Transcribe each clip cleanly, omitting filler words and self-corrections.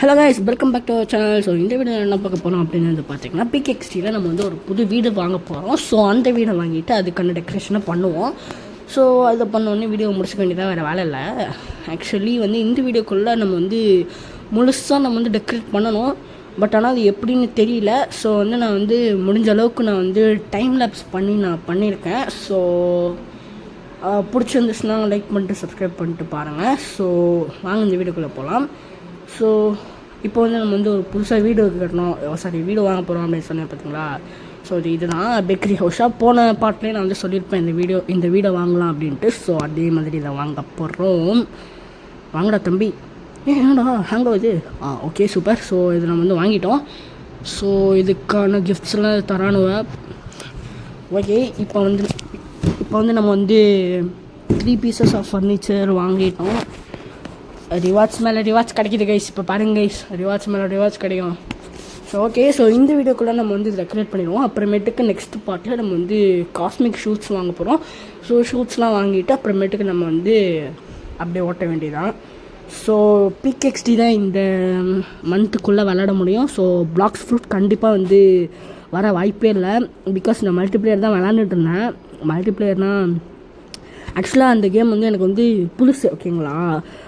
Hello guys, welcome back to our channel. So இந்த video என்ன பார்க்க போகிறோம் அப்படின்னு வந்து பார்த்தீங்கன்னா, பிகேஎக்ஸ்டியில் நம்ம வந்து ஒரு புது வீடு வாங்க போகிறோம். ஸோ அந்த வீடை வாங்கிட்டு அதுக்கான டெக்கரேஷனை பண்ணுவோம். ஸோ அதை பண்ணோடனே வீடியோ முடிச்சுக்க வேண்டியதாக வேறு வேலை இல்லை. ஆக்சுவலி வந்து இந்த வீடியோக்குள்ளே நம்ம வந்து முழுசாக நம்ம வந்து டெக்கரேட் பண்ணணும். பட் ஆனால் அது எப்படின்னு தெரியல. ஸோ வந்து நான் வந்து முடிஞ்ச அளவுக்கு நான் வந்து டைம் லேப்ஸ் பண்ணி நான் பண்ணியிருக்கேன். ஸோ பிடிச்சிருந்துச்சுன்னா லைக் பண்ணிட்டு சப்ஸ்கிரைப் பண்ணிட்டு பாருங்கள். ஸோ வாங்க இந்த வீடியோக்குள்ளே போகலாம். ஸோ இப்போ வந்து நம்ம வந்து ஒரு புதுசாக வீடு கட்டணும், வீடு வாங்க போகிறோம் அப்படின்னு சொன்னேன் பார்த்தீங்களா. ஸோ இதுதான் பேக்கரி ஹவுஸாக. போன பாட்டிலே நான் வந்து சொல்லியிருப்பேன் இந்த வீடை வாங்கலாம் அப்படின்ட்டு. ஸோ அதே மாதிரி இதை வாங்க போகிறோம். வாங்கடா தம்பி. என்னடா ஹேங் ஆகுது? Okay super. ஸோ இதை நம்ம வந்து வாங்கிட்டோம். ஸோ இதுக்கான கிஃப்ட்ஸ்லாம் தரானுவேன். ஓகே, இப்போ வந்து நம்ம வந்து 3 பீசஸ் ஆஃப் ஃபர்னிச்சர் வாங்கிட்டோம். ரிவார்ட்ஸ் மேலே ரிவார்ட்ஸ் கிடைக்கிது கைஸ். இப்போ பாருங்க கைஸ், ரிவார்ட்ஸ் மேலே ரிவார்ட்ஸ் கிடைக்கும். ஸோ ஓகே, ஸோ இந்த வீடியோக்குள்ளே நம்ம வந்து டெக்கரேட் பண்ணிடுவோம். அப்புறமேட்டுக்கு நெக்ஸ்ட் பார்ட்டில் நம்ம வந்து காஸ்மிக் ஷூட்ஸ் வாங்க போகிறோம். ஸோ ஷூட்ஸ்லாம் வாங்கிட்டு அப்புறமேட்டுக்கு நம்ம வந்து அப்படியே ஓட்ட வேண்டியதான். ஸோ பிகேஎக்ஸ்டி தான் இந்த மந்த்துக்குள்ளே விளாட முடியும். ஸோ பிளாக்ஸ் ஃப்ரூட் கண்டிப்பாக வந்து வர வாய்ப்பே இல்லை. பிகாஸ் நான் மல்டிப்ளேயர் தான் விளாண்டுட்டு இருந்தேன். மல்டிப்ளேயர்னால் ஆக்சுவலாக அந்த கேம் வந்து எனக்கு வந்து புதுசு, ஓகேங்களா.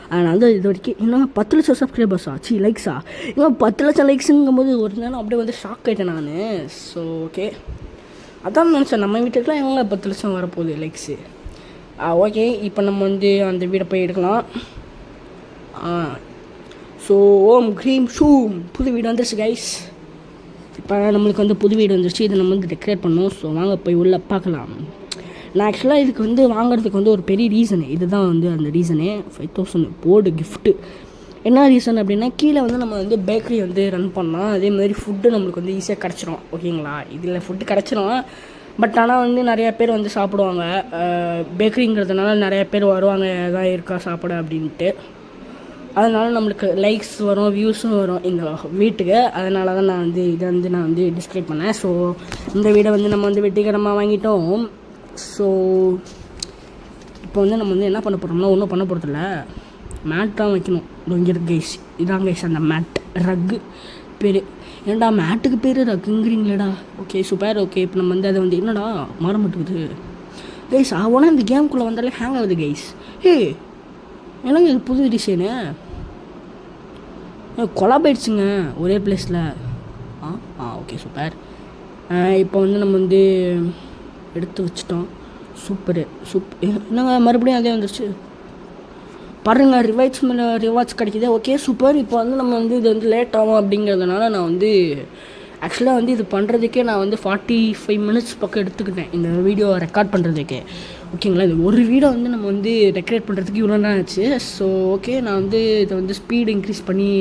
அதனால் வந்து இது வரைக்கும் இன்னும் 10 லட்சம் சப்ஸ்கிரைபர்ஸா, லைக்ஸா, இன்னும் 10 லட்சம் லைக்ஸுங்கும் போது ஒரு நேரம் அப்படியே வந்து ஷாக் ஆகிட்டேன் நான். ஸோ ஓகே, அதான் நினச்சேன், நம்ம வீட்டுக்குலாம் எங்கே 10 லட்சம் வரப்போகுது லைக்ஸு. ஓகே, இப்போ நம்ம வந்து அந்த வீடை போய் எடுக்கலாம். ஸோ ஓம் க்ரீம் ஷூம் புது வீடு வந்துருச்சு கைஸ். இப்போ நம்மளுக்கு வந்து புது வீடு வந்துருச்சு. இதை நம்ம வந்து டெக்கரேட் பண்ணோம். ஸோ வாங்க போய் உள்ளே பார்க்கலாம். நான் ஆக்சுவலாக இதுக்கு வந்து வாங்குறதுக்கு வந்து ஒரு பெரிய ரீசனு இதுதான் வந்து அந்த ரீசனே. 5000 போர்டு கிஃப்ட்டு. என்ன ரீசன் அப்படின்னா, கீழே வந்து நம்ம வந்து பேக்கரி வந்து ரன் பண்ணலாம். அதே மாதிரி ஃபுட்டு நம்மளுக்கு வந்து ஈஸியாக கிடச்சிரும், ஓகேங்களா. இதில் ஃபுட்டு கிடச்சிரும். பட் ஆனால் வந்து நிறையா பேர் வந்து சாப்பிடுவாங்க. பேக்கரிங்கிறதுனால நிறையா பேர் வருவாங்க, எதாவது இருக்கா சாப்பிட அப்படின்ட்டு. அதனால் நம்மளுக்கு லைக்ஸ் வரும், வியூஸும் வரும் இந்த வீட்டுக்கு. அதனால தான் நான் வந்து இதை வந்து நான் வந்து டிஸ்கிரைப் பண்ணேன். ஸோ இந்த வீடை வந்து நம்ம வந்து வெற்றிகரமாக வாங்கிட்டோம். ஸோ இப்போ வந்து நம்ம வந்து என்ன பண்ண போகிறோம்னா, ஒன்றும் பண்ண போகிறதில்ல, மேட் தான் வைக்கணும். இங்கே இருக்கு கைஸ், இதான் கைஸ் அந்த மேட். ரக்கு பேர். என்னடா மேட்டுக்கு பேர் ரக்குங்கிறீங்களேடா. Okay super. ஓகே, இப்போ நம்ம வந்து அதை வந்து என்னடா மாற மாட்டேங்குது கைஸ். அவனா இந்த கேமுக்குள்ளே வந்தாலே ஹேங் ஆகுது கைஸ். எனக்கு இது புது டிசைனு கொலாபாயிடுச்சுங்க ஒரே பிளேஸில். Okay super. இப்போ வந்து நம்ம வந்து எடுத்து வச்சிட்டோம். என்னங்க மறுபடியும் அதே வந்துருச்சு பாருங்கள். ரிவார்ட்ஸ் மேலே ரிவார்ட்ஸ் கிடைக்கிது. Okay super. இப்போ வந்து நம்ம வந்து இது வந்து லேட் ஆகும் அப்படிங்கிறதுனால நான் வந்து ஆக்சுவலாக வந்து இது பண்ணுறதுக்கே நான் வந்து 45 மினிட்ஸ் பக்கம் எடுத்துக்கிட்டேன் இந்த வீடியோ ரெக்கார்ட் பண்ணுறதுக்கே, ஓகேங்களா. இந்த ஒரு வீடியோ வந்து நம்ம வந்து டெக்கரேட் பண்ணுறதுக்கு இவ்வளோ தான் ஆச்சு. ஸோ ஓகே, நான் வந்து இதை வந்து ஸ்பீடு இன்க்ரீஸ் பண்ணி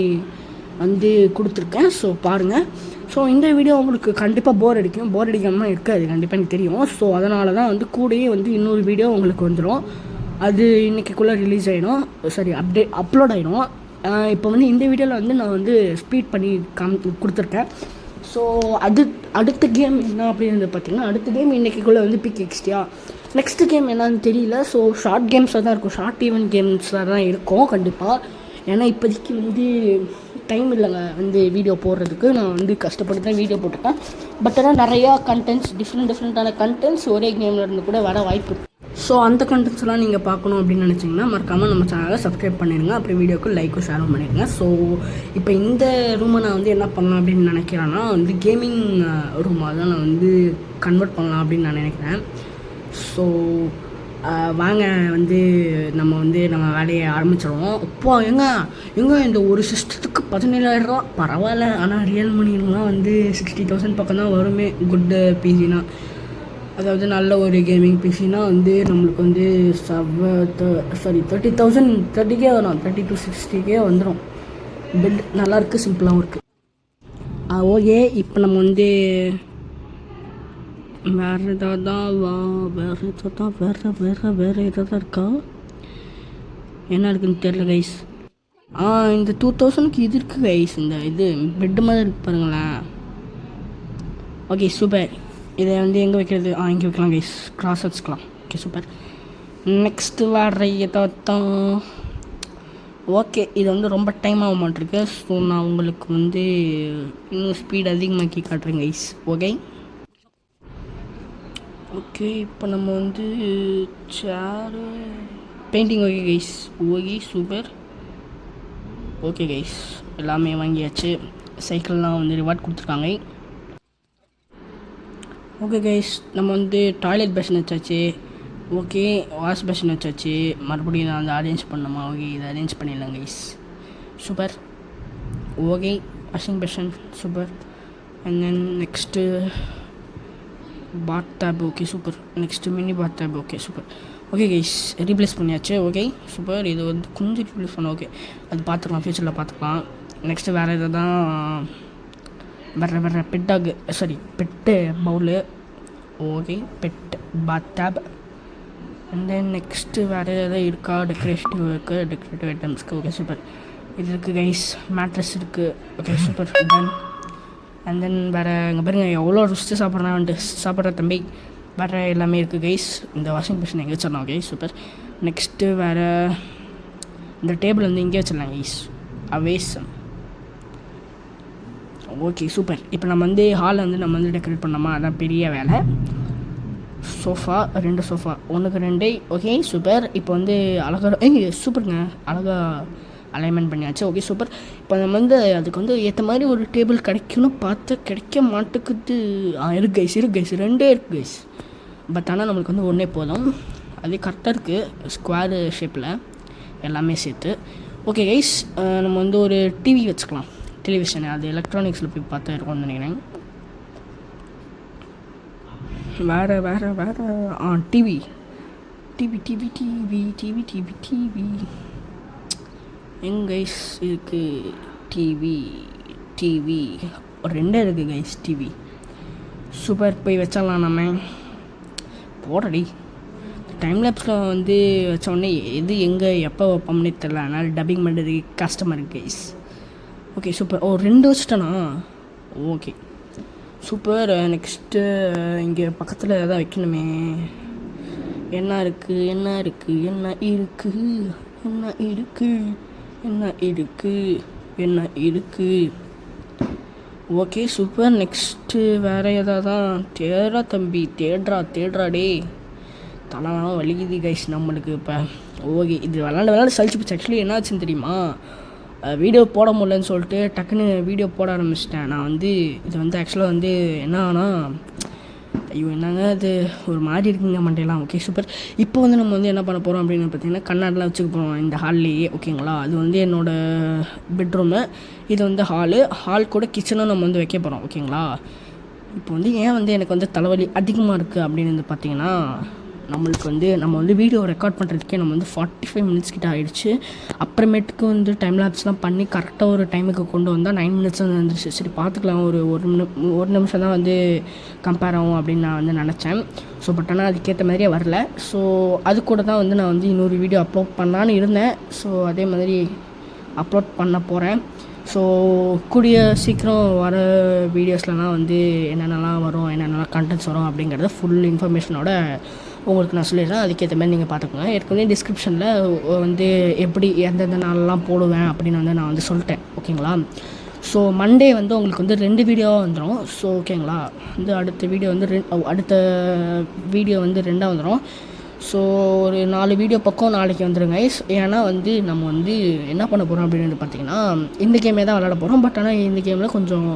வந்து கொடுத்துருக்கேன். ஸோ பாருங்கள். ஸோ இந்த வீடியோ உங்களுக்கு கண்டிப்பாக போர் அடிக்காமல் இருக்காது, கண்டிப்பாக எனக்கு தெரியும். ஸோ அதனால தான் வந்து கூடயே வந்து இன்னொரு வீடியோ உங்களுக்கு வந்துடும். அது இன்றைக்கிக்குள்ளே ரிலீஸ் ஆகிடும், அப்லோட் ஆகிடும். இப்போ வந்து இந்த வீடியோவில் வந்து நான் வந்து ஸ்பீட் பண்ணி கொடுத்துருக்கேன். ஸோ அடுத்த கேம் என்ன அப்படின்னு பார்த்தீங்கன்னா, அடுத்த கேம் இன்றைக்கிக்குள்ளே வந்து பிகேஎக்ஸ்டியா. நெக்ஸ்ட்டு கேம் என்னன்னு தெரியல. ஸோ ஷார்ட் கேம்ஸாக தான் இருக்கும், ஷார்ட் ஈவெண்ட் கேம்ஸாக தான் இருக்கும் கண்டிப்பாக. ஏன்னா இப்போதைக்கு வந்து டைம் இல்லைங்க வந்து வீடியோ போடுறதுக்கு. நான் வந்து கஷ்டப்பட்டு தான் வீடியோ போட்டிருக்கேன். பட் ஆனால் நிறையா கண்டென்ட்ஸ், டிஃப்ரெண்ட்டான கண்டென்ட்ஸ் ஒரே கேமில் இருந்து கூட வர வாய்ப்பு இருக்குது. ஸோ அந்த கண்டென்ட்ஸ்லாம் நீங்கள் பார்க்கணும் அப்படின்னு நினச்சிங்கன்னா மறக்காமல் நம்ம சேனலை சப்ஸ்கிரைப் பண்ணிடுங்க. அப்புறம் வீடியோக்கு லைக்கும் ஷேரும் பண்ணிடுங்க. ஸோ இப்போ இந்த ரூமை நான் வந்து என்ன பண்ணலாம் அப்படின்னு நினைக்கிறேன்னா, வந்து கேமிங் ரூமாக தான் நான் வந்து கன்வெர்ட் பண்ணலாம் அப்படின்னு நான் நினைக்கிறேன். ஸோ வாங்க வந்து நம்ம வேலையை ஆரம்பிச்சிடுவோம். அப்போ எங்க இந்த ஒரு சிஸ்டத்துக்கு 17,000 ரூபா பரவாயில்ல. ஆனால் ரியல் மணிலாம் வந்து 60,000 பக்கம் தான் வருமே. குட்டு பிசினா, அதாவது நல்ல ஒரு கேமிங் பிசினா வந்து நம்மளுக்கு வந்து 30,000 30K வரும், 30 to 60K வந்துடும். பெட் நல்லாயிருக்கு, சிம்பிளாகவும் இருக்குது. ஓகே, இப்போ நம்ம வந்து வேறு எதாவது இருக்கா, என்ன இருக்குதுன்னு தெரியல கைஸ். இந்த 2000க்கு இது இருக்குது கைஸ். இந்த இது பெட்டு மாதிரி இருக்குது பாருங்களேன். Okay super. இதை வந்து எங்கே வைக்கிறது? இங்கே வைக்கலாம் கைஸ், கிராஸ் வச்சுக்கலாம். Okay super. நெக்ஸ்ட்டு வேறு எதாவது ஓகே, இது வந்து ரொம்ப டைம் ஆக மாட்டிருக்கு. ஸோ நான் உங்களுக்கு வந்து இன்னும் ஸ்பீட் அதிகமாக்கி காட்டுறேன் கைஸ். ஓகே ஓகே, இப்போ நம்ம வந்து சேரு painting. Okay guys, okay super. Okay guys, எல்லாமே வாங்கியாச்சு. சைக்கிள்லாம் வந்து ரிவார்ட் கொடுத்துருக்காங்க. ஓகே கைஸ், நம்ம வந்து டாய்லெட் பேஷன் வச்சாச்சு. ஓகே, வாஷ் பேஷன் வச்சாச்சு. மறுபடியும் நான் வந்து அரேஞ்ச் பண்ணணுமா? ஓகே, இதை அரேஞ்ச் பண்ணிடலாம் guys. Super. Okay, washing basin super. And then next bath tub. Okay super. Next mini bath tub. Okay super. Okay guys, replace பண்ணியாச்சு. Okay super. இது வந்து கொஞ்சம் ரீப்ளேஸ் பண்ண. ஓகே, அது பார்த்துக்கலாம், ஃப்யூச்சரில் பார்த்துக்கலாம். நெக்ஸ்ட்டு வேறு எதாவது தான் வேறு பெட்டாகு, sorry pet bowl. Okay, pet bath tub. And then next வேறு எதாவது இருக்கா? டெக்கரேட்டிவ் ஐட்டம்ஸ்க்கு. Okay super. இது இருக்குது கைஸ், மேட்ரஸ் இருக்குது. Okay super. Then and then வேறு இங்கே பாருங்கள் எவ்வளோ ருசிச்சு சாப்பிட்ற தம்பி. வேறு எல்லாமே இருக்குது கைஸ். இந்த வாஷிங் மிஷின் எங்கே வச்சிடலாம்? Okay super. நெக்ஸ்ட்டு வேறு இந்த டேபிள் வந்து இங்கே வச்சிடலாம் கைஸ். அவேசம். Okay super. இப்போ நம்ம வந்து ஹாலை வந்து நம்ம வந்து டெக்கரேட் பண்ணோமா? அதான் பெரிய வேலை. சோஃபா, 2 சோஃபா, 1க்கு 2. Okay super. இப்போ வந்து அழகாக சூப்பருங்க, அழகாக அலைன்மெண்ட் பண்ணியாச்சு. Okay super. இப்போ நம்ம வந்து அதுக்கு வந்து ஏற்ற மாதிரி ஒரு டேபிள் கிடைக்கணும் பார்த்து கிடைக்க மாட்டேக்குது. இருக்கு கைஸ், 2 இருக்குது கைஸ். பட் ஆனால் நம்மளுக்கு வந்து 1 போதும். அது கரெக்டாக இருக்குது, ஸ்கொயர் ஷேப்பில் எல்லாமே சேர்த்து. ஓகே கைஸ், நம்ம வந்து ஒரு டிவி வச்சுக்கலாம். டெலிவிஷனு அது எலக்ட்ரானிக்ஸில் போய் பார்த்தா இருக்கும்னு நினைக்கிறேன். வேறு டிவி. எங்க கைஸ் இருக்குது டிவி 2 இருக்குது கைஸ். TV super. போய் வச்சிடலாம் நம்ம. போடுறடி டைம் லேப்ஸில் வந்து வச்சோடனே எது எங்கே எப்போ வைப்போம்னே தெரில. அதனால் டப்பிங் பண்ணுறது கஷ்டமாக இருக்குது கைஸ். Okay super. 2 வச்சுட்டேனா? Okay super. நெக்ஸ்ட்டு இங்கே பக்கத்தில் எதாவது வைக்கணுமே. என்ன இருக்குது? Okay super. நெக்ஸ்ட்டு வேறு எதாவது தான் தேடுறா தம்பி. தேடுறா டே. தலைலாம் வலிக்குது கைஸ் நம்மளுக்கு இப்போ. ஓகே, இது விளாண்டு சலிச்சு போச்சு. ஆக்சுவலி என்ன ஆச்சுன்னு தெரியுமா? வீடியோ போட முடியலன்னு சொல்லிட்டு டக்குன்னு வீடியோ போட ஆரம்பிச்சிட்டேன். நான் வந்து இது வந்து ஆக்சுவலாக வந்து என்ன ஆனால் ஐயோ என்னங்க அது ஒரு மாதிரி இருக்குங்க மண்டையெல்லாம். Okay super. இப்போ வந்து நம்ம வந்து என்ன பண்ண போகிறோம் அப்படின்னு பார்த்தீங்கன்னா கண்ணாடிலாம் வச்சுக்க போகிறோம் இந்த ஹால்லேயே. ஓகேங்களா, அது வந்து என்னோடய பெட்ரூமு. இது வந்து ஹால் கூட கிச்சனும் நம்ம வந்து வைக்க போகிறோம். ஓகேங்களா, இப்போ வந்து ஏன் வந்து எனக்கு வந்து தலைவலி அதிகமாக இருக்குது அப்படின்னு வந்து பார்த்தீங்கன்னா, நம்ம வந்து வீடியோ ரெக்கார்ட் பண்ணுறதுக்கே நம்ம வந்து 45 மினிட்ஸ் கிட்ட ஆகிடுச்சு. அப்புறமேட்டுக்கு வந்து டைம் லேப்ஸ்லாம் பண்ணி கரெக்டாக ஒரு டைமுக்கு கொண்டு வந்தால் 9 மினிட்ஸ் வந்து வந்துருச்சு. சரி பார்த்துக்கலாம், ஒரு நிமிஷம் தான் வந்து கம்பேர் ஆகும் அப்படின்னு நான் வந்து நினச்சேன். ஸோ பட் ஆனால் அதுக்கேற்ற மாதிரியே வரல. ஸோ அது கூட தான் வந்து நான் வந்து இன்னொரு வீடியோ அப்லோட் பண்ணலான்னு இருந்தேன். ஸோ அதே மாதிரி அப்லோட் பண்ண போகிறேன். ஸோ கூடிய சீக்கிரம் வர வீடியோஸ்லாம் வந்து என்னென்னலாம் வரும், என்னென்னலாம் கண்டென்ட்ஸ் வரும் அப்படிங்கிறத ஃபுல் இன்ஃபர்மேஷனோட உங்களுக்கு நான் சொல்லிடுறேன். அதுக்கேற்ற மாதிரி நீங்கள் பார்த்துக்கோங்க. ஏற்கனவே டிஸ்கிரிப்ஷனில் வந்து எப்படி எந்தெந்த நாளெலாம் போடுவேன் அப்படின்னு வந்து நான் வந்து சொல்லிட்டேன். ஓகேங்களா, ஸோ மண்டே வந்து உங்களுக்கு வந்து 2 வீடியோவாக வந்துடும். ஸோ ஓகேங்களா, வந்து அடுத்த வீடியோ வந்து 2ஆக வந்துடும். ஸோ ஒரு 4 வீடியோ பக்கம் நாளைக்கு வந்துடுங்க கைஸ். ஏன்னா வந்து நம்ம வந்து என்ன பண்ண போகிறோம் அப்படின்னு பார்த்தீங்கன்னா, இந்த கேமே தான் விளாட போகிறோம். பட் ஆனால் இந்த கேமில் கொஞ்சம்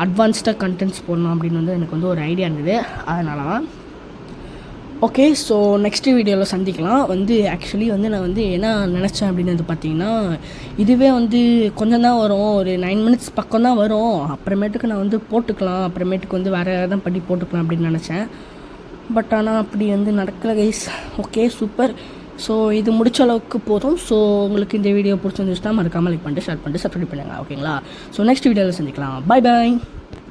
அட்வான்ஸ்டாக கண்டென்ட்ஸ் போடணும் அப்படின்னு வந்து எனக்கு வந்து ஒரு ஐடியா இருந்தது. அதனால தான். ஓகே, ஸோ நெக்ஸ்ட்டு வீடியோவில் சந்திக்கலாம். வந்து ஆக்சுவலி வந்து நான் வந்து என்ன நினச்சேன் அப்படின்னு வந்து பார்த்தீங்கன்னா, இதுவே வந்து கொஞ்சம் தான் வரும், ஒரு 9 மினிட்ஸ் பக்கம் தான் வரும். அப்புறமேட்டுக்கு நான் வந்து போட்டுக்கலாம், அப்புறமேட்டுக்கு வந்து வேறு தான் பண்ணி போட்டுக்கலாம் அப்படின்னு நினச்சேன். பட் ஆனால் அப்படி வந்து நடக்கலை கைஸ். Okay super. ஸோ இது முடிச்ச அளவுக்கு போதும். ஸோ உங்களுக்கு இந்த வீடியோ பிடிச்சிருந்துச்சுன்னா மறக்காமல் லைக் பண்ணிட்டு ஷேர் பண்ணிட்டு சப்ஸ்கிரைப் பண்ணுங்கள். ஓகேங்களா, ஸோ நெக்ஸ்ட் வீடியோவில் சந்திக்கலாம். பாய்.